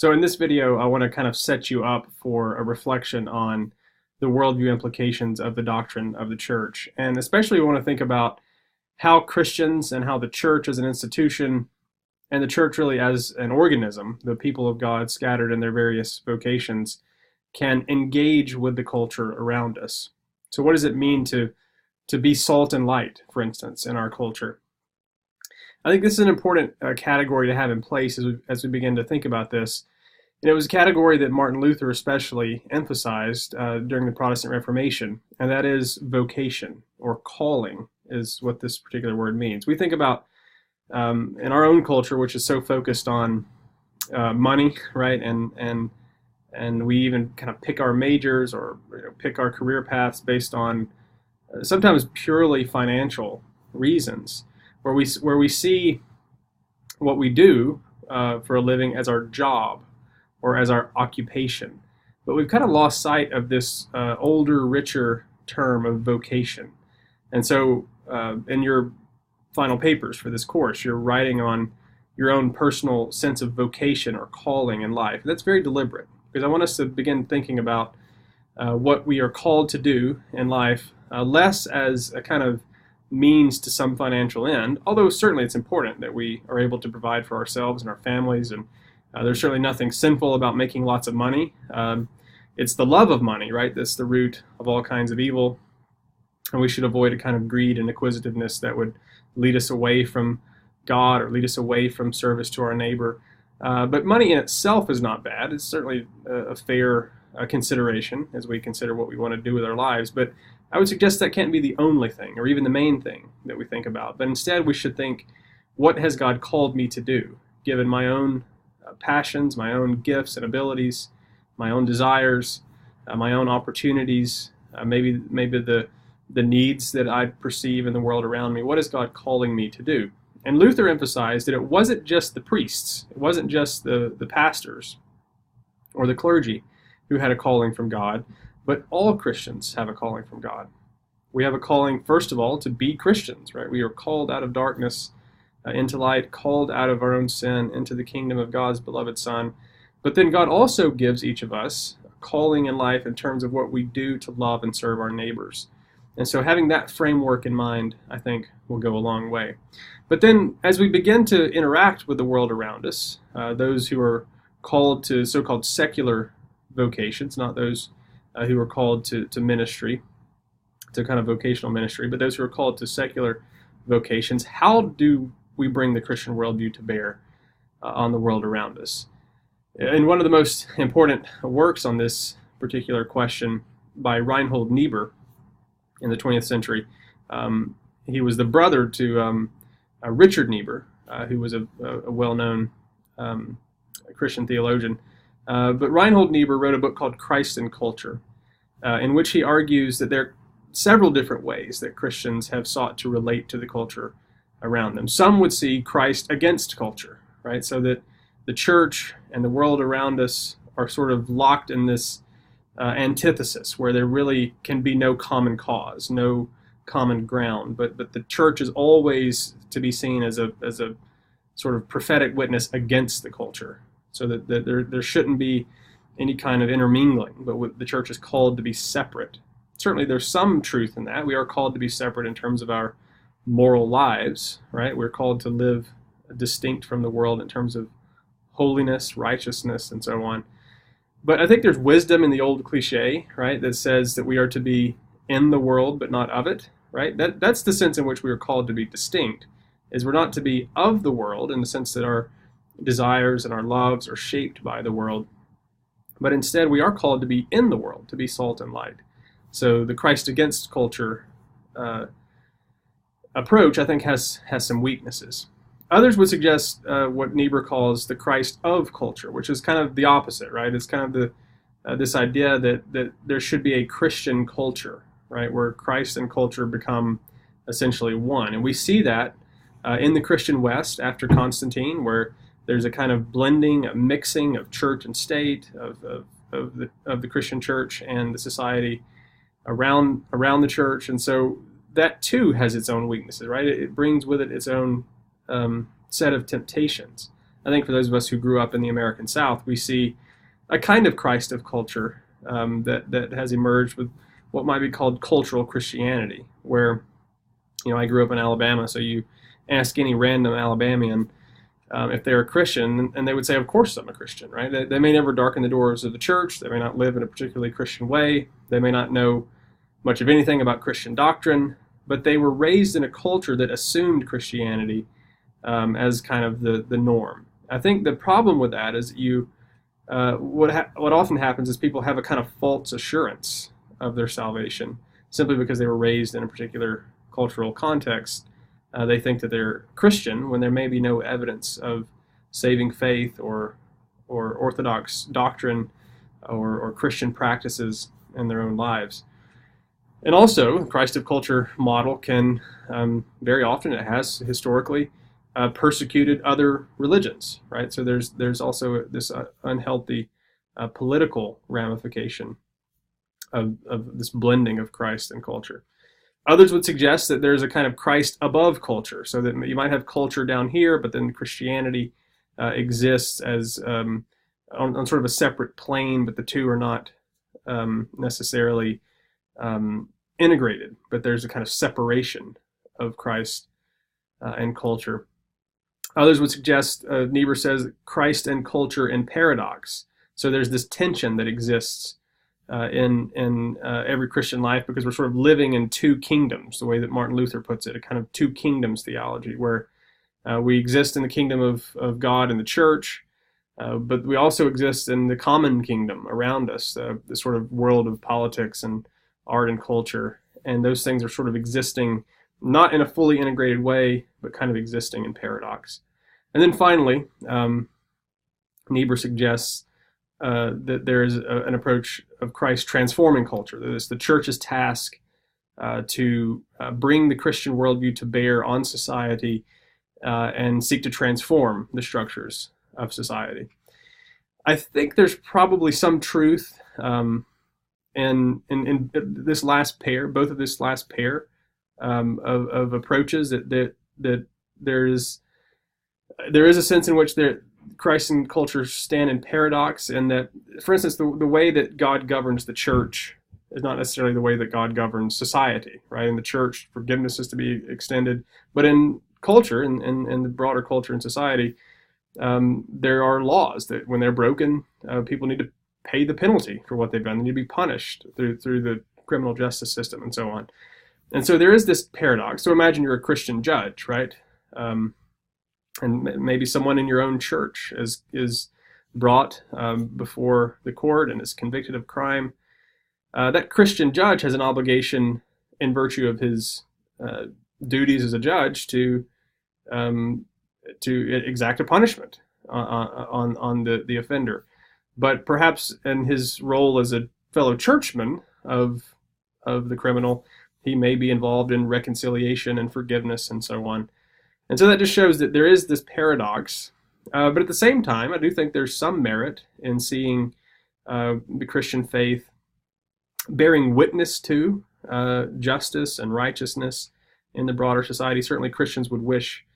So in this video, I want to kind of set you up for a reflection on the worldview implications of the doctrine of the church. And especially we want to think about how Christians and how the church as an institution and the church really as an organism, the people of God scattered in their various vocations, can engage with the culture around us. So what does it mean to be salt and light, for instance, in our culture? I think this is an important category to have in place as we begin to think about this. And it was a category that Martin Luther especially emphasized during the Protestant Reformation, and that is vocation, or calling is what this particular word means. We think about in our own culture, which is so focused on money, right, and we even kind of pick our majors or pick our career paths based on sometimes purely financial reasons, where we see what we do for a living as our job or as our occupation. But we've kind of lost sight of this older, richer term of vocation. And so in your final papers for this course, you're writing on your own personal sense of vocation or calling in life. That's very deliberate, because I want us to begin thinking about what we are called to do in life, less as a kind of means to some financial end, although certainly it's important that we are able to provide for ourselves and our families, and there's certainly nothing sinful about making lots of money. It's the love of money, right? That's the root of all kinds of evil, and we should avoid a kind of greed and acquisitiveness that would lead us away from God or lead us away from service to our neighbor. But money in itself is not bad. It's certainly a fair consideration as we consider what we want to do with our lives. But I would suggest that can't be the only thing or even the main thing that we think about. But instead, we should think, what has God called me to do, given my own passions, my own gifts and abilities, my own desires, my own opportunities, maybe the needs that I perceive in the world around me. What is God calling me to do? And Luther emphasized that it wasn't just the priests, it wasn't just the pastors or the clergy who had a calling from God, but all Christians have a calling from God. We have a calling, first of all, to be Christians, right? We are called out of darkness into light, called out of our own sin into the kingdom of God's beloved Son. But then God also gives each of us a calling in life in terms of what we do to love and serve our neighbors. And so having that framework in mind, I think, will go a long way. But then as we begin to interact with the world around us, those who are called to so-called secular vocations, not those who are called to ministry, to kind of vocational ministry, but those who are called to secular vocations, how do we bring the Christian worldview to bear on the world around us? And one of the most important works on this particular question by Reinhold Niebuhr in the 20th century, he was the brother to Richard Niebuhr, who was a well-known Christian theologian. But Reinhold Niebuhr wrote a book called Christ and Culture, in which he argues that there are several different ways that Christians have sought to relate to the culture around them. Some would see Christ against culture, right? So that the church and the world around us are sort of locked in this antithesis, where there really can be no common cause, no common ground, but the church is always to be seen as a sort of prophetic witness against the culture, so that there shouldn't be any kind of intermingling, but the church is called to be separate. Certainly there's some truth in that. We are called to be separate in terms of our moral lives, right? We're called to live distinct from the world in terms of holiness, righteousness, and so on. But I think there's wisdom in the old cliche, right, that says that we are to be in the world but not of it, right? That's the sense in which we are called to be distinct, is we're not to be of the world in the sense that our desires and our loves are shaped by the world, but instead we are called to be in the world, to be salt and light. So the Christ against culture approach, I think, has some weaknesses. Others would suggest what Niebuhr calls the Christ of culture, which is kind of the opposite, right? It's kind of this idea that there should be a Christian culture, right, where Christ and culture become essentially one. And we see that in the Christian West after Constantine, where there's a kind of blending, a mixing of church and state, of the Christian church and the society around the church. And so that too has its own weaknesses, right? It brings with it its own set of temptations. I think for those of us who grew up in the American South, we see a kind of Christ of culture that has emerged with what might be called cultural Christianity, where, I grew up in Alabama, so you ask any random Alabamian if they're a Christian, and they would say, of course I'm a Christian, right? They may never darken the doors of the church. They may not live in a particularly Christian way. They may not know much of anything about Christian doctrine, but they were raised in a culture that assumed Christianity as kind of the norm. I think the problem with that is what often happens is people have a kind of false assurance of their salvation simply because they were raised in a particular cultural context. They think that they're Christian when there may be no evidence of saving faith or orthodox doctrine or Christian practices in their own lives. And also, Christ of culture model can very often, it has historically, persecuted other religions, right? So there's also this unhealthy political ramification of this blending of Christ and culture. Others would suggest that there's a kind of Christ above culture, so that you might have culture down here, but then Christianity exists as on sort of a separate plane, but the two are not necessarily integrated, but there's a kind of separation of Christ and culture. Others would suggest, Niebuhr says, Christ and culture in paradox. So there's this tension that exists in every Christian life, because we're sort of living in two kingdoms, the way that Martin Luther puts it, a kind of two kingdoms theology, where we exist in the kingdom of God and the church, but we also exist in the common kingdom around us, the sort of world of politics and art and culture, and those things are sort of existing not in a fully integrated way, but kind of existing in paradox. And then finally, Niebuhr suggests that there is an approach of Christ transforming culture. That it's the church's task to bring the Christian worldview to bear on society and seek to transform the structures of society. I think there's probably some truth in this last pair, both of this last pair of approaches, that there is a sense in which Christ and culture stand in paradox, and that, for instance, the way that God governs the church is not necessarily the way that God governs society, right? In the church, forgiveness is to be extended, but in culture, in the broader culture and society, there are laws that when they're broken, people need to pay the penalty for what they've done. They need to be punished through the criminal justice system and so on. And so there is this paradox. So imagine you're a Christian judge, right? And maybe someone in your own church is brought before the court and is convicted of crime. That Christian judge has an obligation, in virtue of his duties as a judge, to exact a punishment on the offender. But perhaps in his role as a fellow churchman of the criminal, he may be involved in reconciliation and forgiveness and so on. And so that just shows that there is this paradox. But at the same time, I do think there's some merit in seeing the Christian faith bearing witness to justice and righteousness in the broader society. Certainly Christians would wish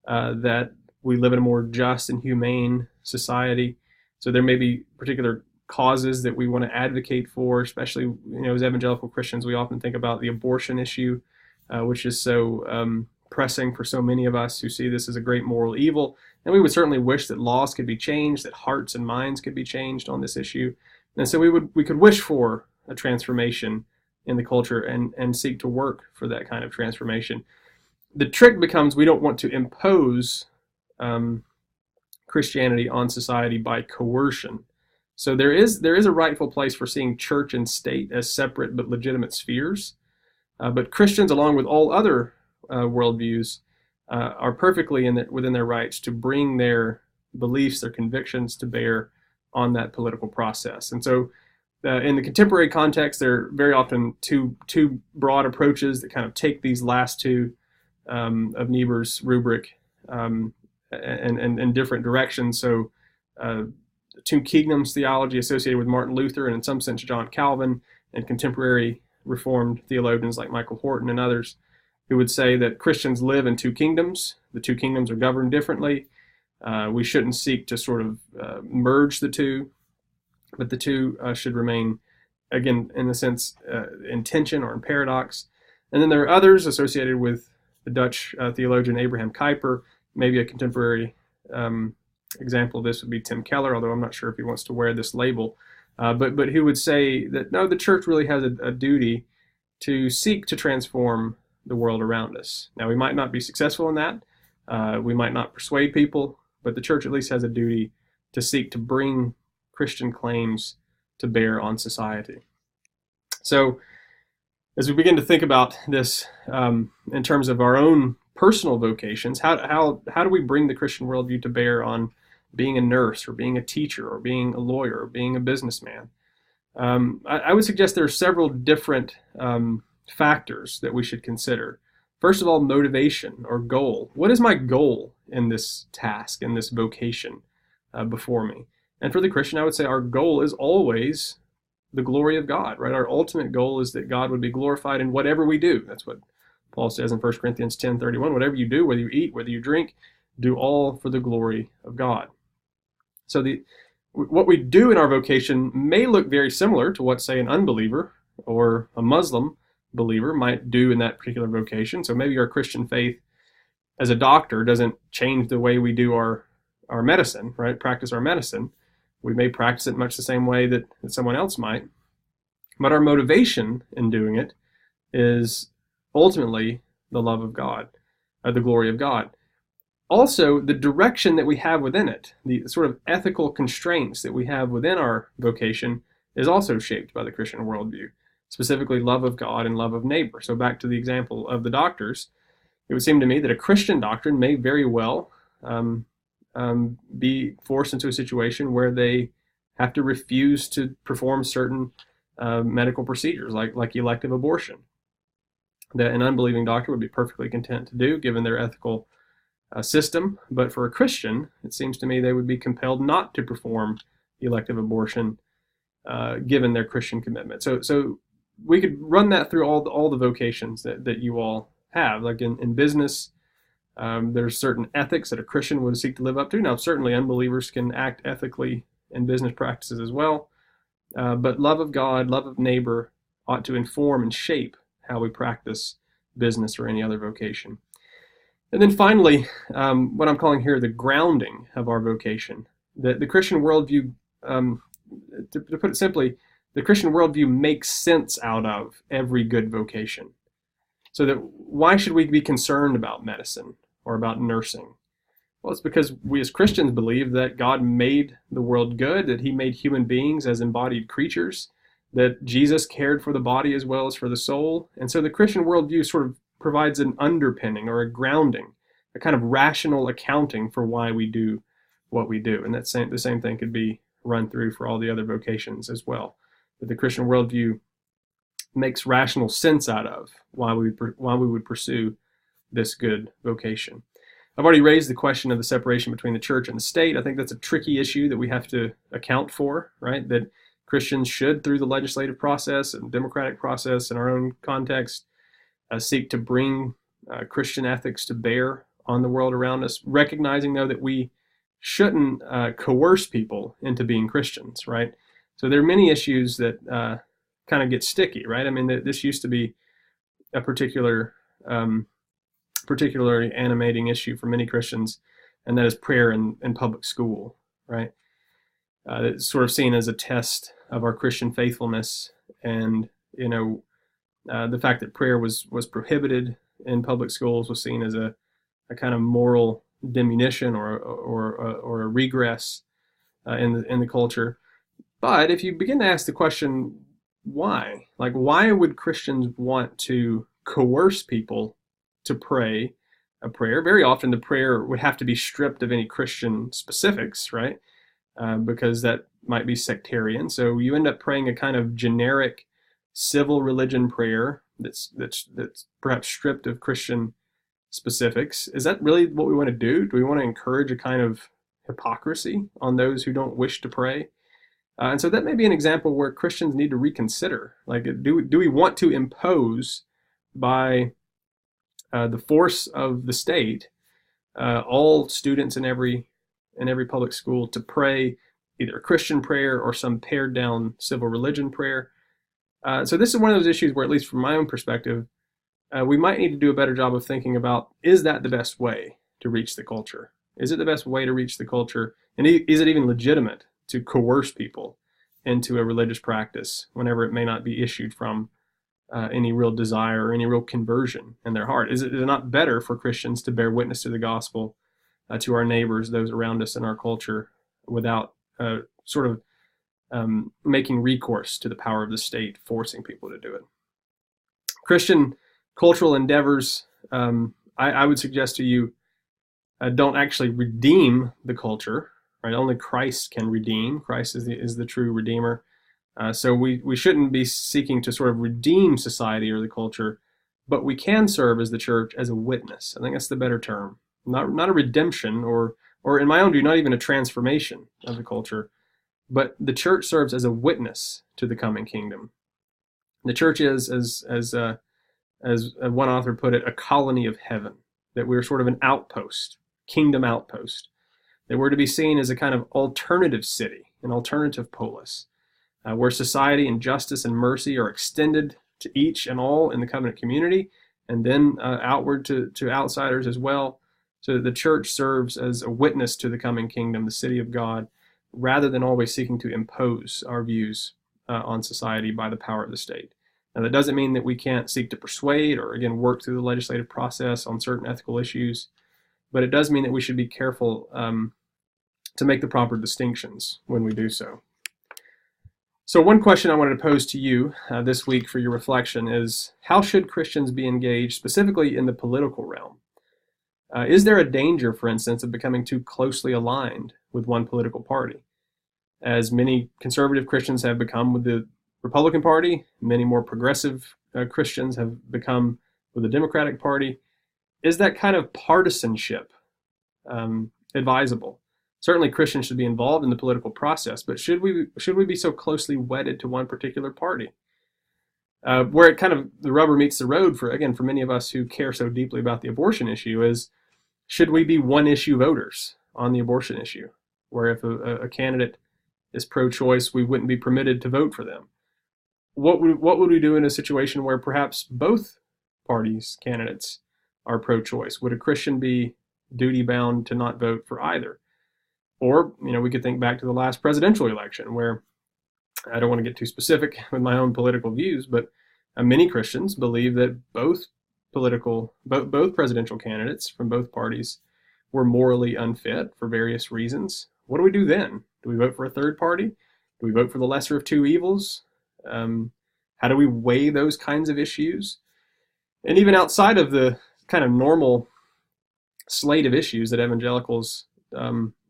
that we live in a more just and humane society. So there may be particular causes that we want to advocate for, especially, as evangelical Christians, we often think about the abortion issue, which is so pressing for so many of us who see this as a great moral evil. And we would certainly wish that laws could be changed, that hearts and minds could be changed on this issue. And so we could wish for a transformation in the culture and seek to work for that kind of transformation. The trick becomes, we don't want to impose Christianity on society by coercion. So there is a rightful place for seeing church and state as separate but legitimate spheres. But Christians, along with all other worldviews, are perfectly within their rights to bring their beliefs, their convictions to bear on that political process. And so in the contemporary context, there are very often two broad approaches that kind of take these last two of Niebuhr's rubric in different directions. So two kingdoms theology associated with Martin Luther and in some sense John Calvin, and contemporary Reformed theologians like Michael Horton and others, who would say that Christians live in two kingdoms. The two kingdoms are governed differently. We shouldn't seek to sort of merge the two, but the two should remain, again, in a sense, in tension or in paradox. And then there are others associated with the Dutch theologian Abraham Kuyper. Maybe a contemporary example of this would be Tim Keller, although I'm not sure if he wants to wear this label. But he would say that no, the church really has a duty to seek to transform the world around us. Now, we might not be successful in that. We might not persuade people, but the church at least has a duty to seek to bring Christian claims to bear on society. So, as we begin to think about this in terms of our own personal vocations, how do we bring the Christian worldview to bear on being a nurse or being a teacher or being a lawyer or being a businessman? I would suggest there are several different factors that we should consider. First of all, motivation or goal. What is my goal in this task, in this vocation before me? And for the Christian, I would say our goal is always the glory of God, right? Our ultimate goal is that God would be glorified in whatever we do. That's what Paul says in 1 Corinthians 10:31. Whatever you do, whether you eat, whether you drink, do all for the glory of God. So what we do in our vocation may look very similar to what, say, an unbeliever or a Muslim believer might do in that particular vocation. So maybe our Christian faith as a doctor doesn't change the way we do our medicine, right? Practice our medicine. We may practice it much the same way that someone else might. But our motivation in doing it is ultimately the love of God, the glory of God. Also, the direction that we have within it, the sort of ethical constraints that we have within our vocation is also shaped by the Christian worldview, specifically love of God and love of neighbor. So back to the example of the doctors, it would seem to me that a Christian doctrine may very well be forced into a situation where they have to refuse to perform certain medical procedures, like elective abortion, that an unbelieving doctor would be perfectly content to do given their ethical system. But for a Christian, it seems to me they would be compelled not to perform elective abortion given their Christian commitment. So we could run that through all the vocations that you all have. Like in business, there's certain ethics that a Christian would seek to live up to. Now, certainly unbelievers can act ethically in business practices as well, but love of God, love of neighbor ought to inform and shape how we practice business or any other vocation. And then finally, what I'm calling here the grounding of our vocation. The Christian worldview, to put it simply, the Christian worldview makes sense out of every good vocation. So that why should we be concerned about medicine or about nursing? Well, it's because we as Christians believe that God made the world good, that he made human beings as embodied creatures, that Jesus cared for the body as well as for the soul. And so the Christian worldview sort of provides an underpinning or a grounding, a kind of rational accounting for why we do what we do. And the same thing could be run through for all the other vocations as well. That the Christian worldview makes rational sense out of why we would pursue this good vocation. I've already raised the question of the separation between the church and the state. I think that's a tricky issue that we have to account for, right? That Christians should, through the legislative process and democratic process in our own context, seek to bring Christian ethics to bear on the world around us, recognizing, though, that we shouldn't coerce people into being Christians, right? So there are many issues that kind of get sticky, right? I mean, this used to be a particularly animating issue for many Christians, and that is prayer in public school, right? It's sort of seen as a test of our Christian faithfulness, and the fact that prayer was prohibited in public schools was seen as a kind of moral diminution or a regress in the culture. But if you begin to ask the question, why? Like, why would Christians want to coerce people to pray a prayer? Very often the prayer would have to be stripped of any Christian specifics, right? Because that might be sectarian. So you end up praying a kind of generic civil religion prayer that's perhaps stripped of Christian specifics. Is that really what we want to do? Do we want to encourage a kind of hypocrisy on those who don't wish to pray? And so that may be an example where Christians need to reconsider. Like, do we want to impose by the force of the state all students in every in every public school to pray either a Christian prayer or some pared down civil religion prayer. So this is one of those issues where, at least from my own perspective, we might need to do a better job of thinking about, is that the best way to reach the culture? Is it the best way to reach the culture? And is it even legitimate to coerce people into a religious practice whenever it may not be issued from any real desire or any real conversion in their heart? Is it not better for Christians to bear witness to the gospel to our neighbors, those around us in our culture, without sort of making recourse to the power of the state, forcing people to do it? Christian cultural endeavors, I would suggest to you, don't actually redeem the culture, right? Only Christ can redeem. Christ is the true redeemer. So we shouldn't be seeking to sort of redeem society or the culture, but we can serve as the church as a witness. I think that's the better term. Not a redemption or in my own view, not even a transformation of the culture, but the church serves as a witness to the coming kingdom. The church is, as one author put it, a colony of heaven, that we're sort of an outpost, kingdom outpost, that we're to be seen as a kind of alternative city, an alternative polis, where society and justice and mercy are extended to each and all in the covenant community, and then outward to outsiders as well, so that the church serves as a witness to the coming kingdom, the city of God, rather than always seeking to impose our views on society by the power of the state. Now, that doesn't mean that we can't seek to persuade or, again, work through the legislative process on certain ethical issues, but it does mean that we should be careful to make the proper distinctions when we do so. So one question I wanted to pose to you this week for your reflection is, how should Christians be engaged specifically in the political realm? Is there a danger, for instance, of becoming too closely aligned with one political party? As many conservative Christians have become with the Republican Party, many more progressive Christians have become with the Democratic Party. Is that kind of partisanship advisable? Certainly Christians should be involved in the political process, but should we be so closely wedded to one particular party? Where it kind of the rubber meets the road for many of us who care so deeply about the abortion issue is, should we be one issue voters on the abortion issue, where if a candidate is pro-choice, we wouldn't be permitted to vote for them? What would we do in a situation where perhaps both parties' candidates are pro-choice? Would a Christian be duty-bound to not vote for either? Or, we could think back to the last presidential election, where I don't want to get too specific with my own political views, but many Christians believe that both presidential candidates from both parties were morally unfit for various reasons. What do we do then? Do we vote for a third party? Do we vote for the lesser of two evils? How do we weigh those kinds of issues? And even outside of the kind of normal slate of issues that evangelicals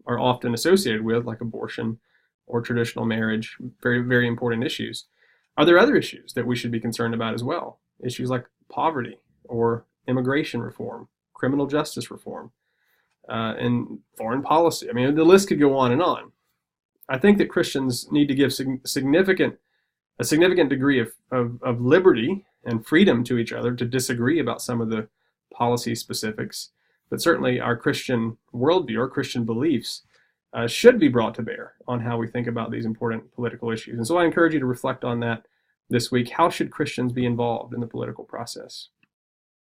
are often associated with, like abortion or traditional marriage, very, very important issues, are there other issues that we should be concerned about as well? Issues like poverty or immigration reform, criminal justice reform, and foreign policy. I mean, the list could go on and on. I think that Christians need to give a significant degree of liberty and freedom to each other to disagree about some of the policy specifics. But certainly our Christian worldview, our Christian beliefs, should be brought to bear on how we think about these important political issues. And so I encourage you to reflect on that this week. How should Christians be involved in the political process?